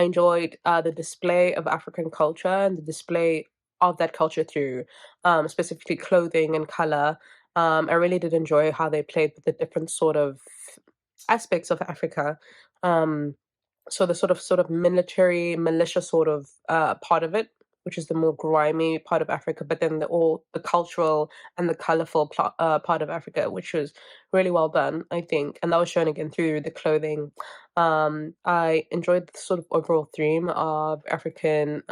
enjoyed the display of African culture and the display of that culture through specifically clothing and color. I really did enjoy how they played with the different sort of aspects of Africa. Um, so the sort of military militia sort of part of it, which is the more grimy part of Africa, but then the cultural and the colorful part of Africa, which was really well done, I think, and that was shown again through the clothing. I enjoyed the sort of overall theme of African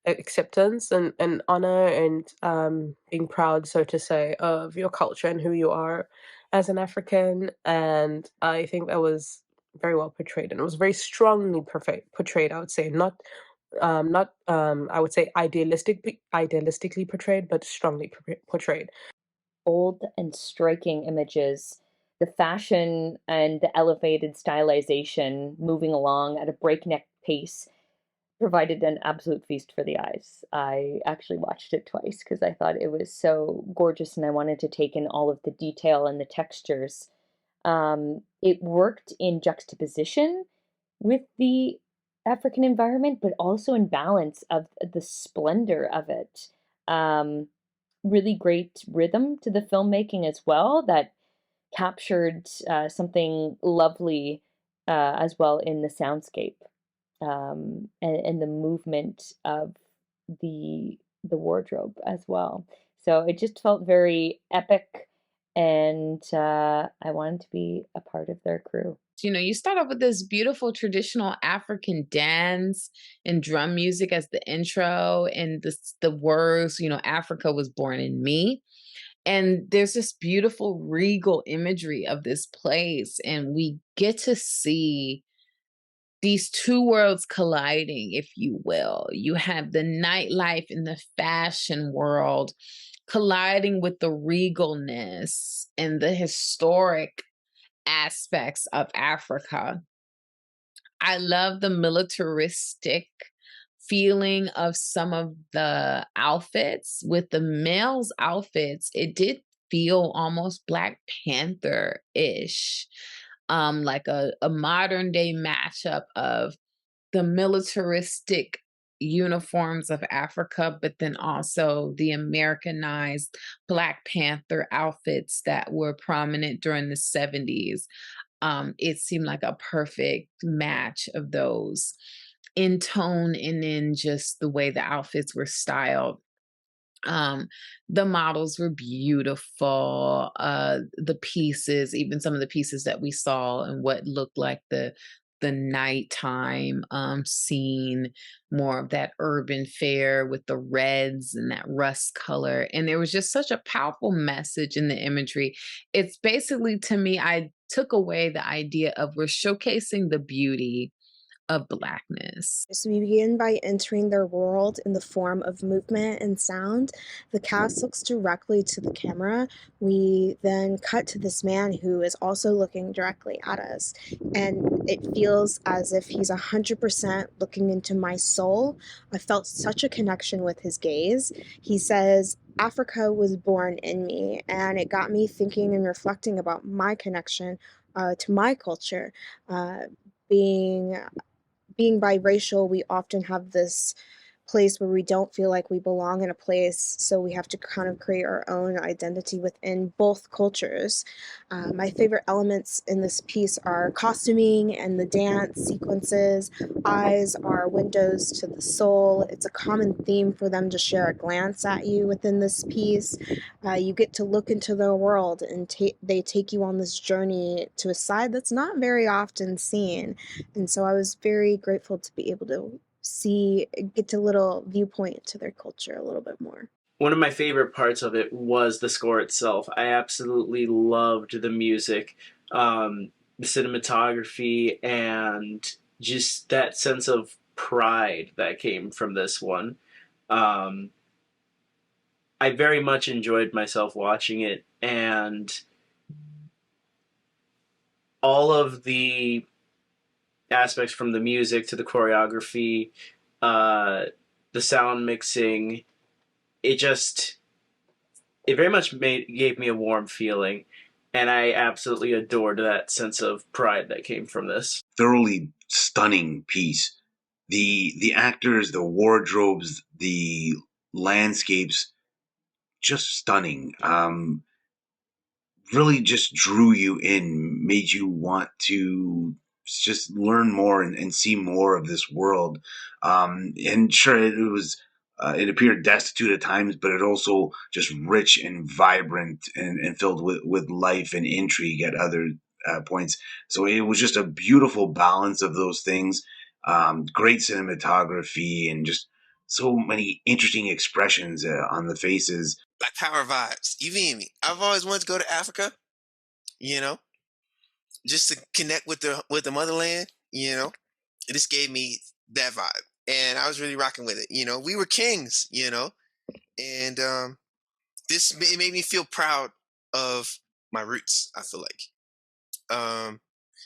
acceptance and honor and being proud, so to say, of your culture and who you are as an African. And I think that was very well portrayed, and it was very strongly portrayed. I would say not I would say idealistically portrayed, but strongly portrayed. Bold and striking images, the fashion and the elevated stylization moving along at a breakneck pace provided an absolute feast for the eyes. I actually watched it twice because I thought it was so gorgeous and I wanted to take in all of the detail and the textures. It worked in juxtaposition with the African environment, but also in balance of the splendor of it. Um, Really great rhythm to the filmmaking as well that captured something lovely as well in the soundscape and the movement of the wardrobe as well. So it just felt very epic, and I wanted to be a part of their crew. You start off with this beautiful traditional African dance and drum music as the intro, and the words, Africa was born in me. And there's this beautiful regal imagery of this place, and we get to see these two worlds colliding, if you will. You have the nightlife and the fashion world colliding with the regalness and the historic aspects of Africa. I love the militaristic feeling of some of the outfits. With the males' outfits, it did feel almost Black Panther-ish, like a modern day matchup of the militaristic uniforms of Africa, but then also the Americanized Black Panther outfits that were prominent during the 70s. It seemed like a perfect match of those in tone and in just the way the outfits were styled. Um, the models were beautiful. The pieces, even some of the pieces that we saw and what looked like the nighttime scene, more of that urban fare with the reds and that rust color. And there was just such a powerful message in the imagery. It's basically, to me, I took away the idea of we're showcasing the beauty of Blackness. So we begin by entering their world in the form of movement and sound. The cast looks directly to the camera. We then cut to this man who is also looking directly at us. And it feels as if he's 100% looking into my soul. I felt such a connection with his gaze. He says, Africa was born in me. And it got me thinking and reflecting about my connection to my culture. Being being biracial, we often have this place where we don't feel like we belong in a place, so we have to kind of create our own identity within both cultures. My favorite elements in this piece are costuming and the dance sequences. Eyes are windows to the soul. It's a common theme for them to share a glance at you within this piece. You get to look into their world, and they take you on this journey to a side that's not very often seen. And so I was very grateful to be able to get a little viewpoint to their culture a little bit more. One of my favorite parts of it was the score itself. I absolutely loved the music, the cinematography, and just that sense of pride that came from this one. I very much enjoyed myself watching it, and all of the aspects from the music to the choreography, the sound mixing, it very much gave me a warm feeling, and I absolutely adored that sense of pride that came from this. Thoroughly stunning piece. the actors, the wardrobes, the landscapes, just stunning. Really just drew you in, made you want to just learn more and see more of this world. And sure, it was. It appeared destitute at times, but it also just rich and vibrant and filled with life and intrigue at other points. So it was just a beautiful balance of those things. Great cinematography and just so many interesting expressions on the faces. Black Power vibes. You feel me? I've always wanted to go to Africa, you know, just to connect with the motherland, you know. This gave me that vibe. And I was really rocking with it. You know, we were kings, you know, and it made me feel proud of my roots, I feel like.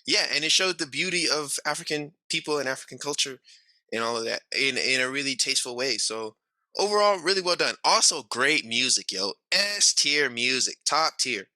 Yeah, and it showed the beauty of African people and African culture and all of that in a really tasteful way. So overall, really well done. Also, great music, yo. S tier music, top tier.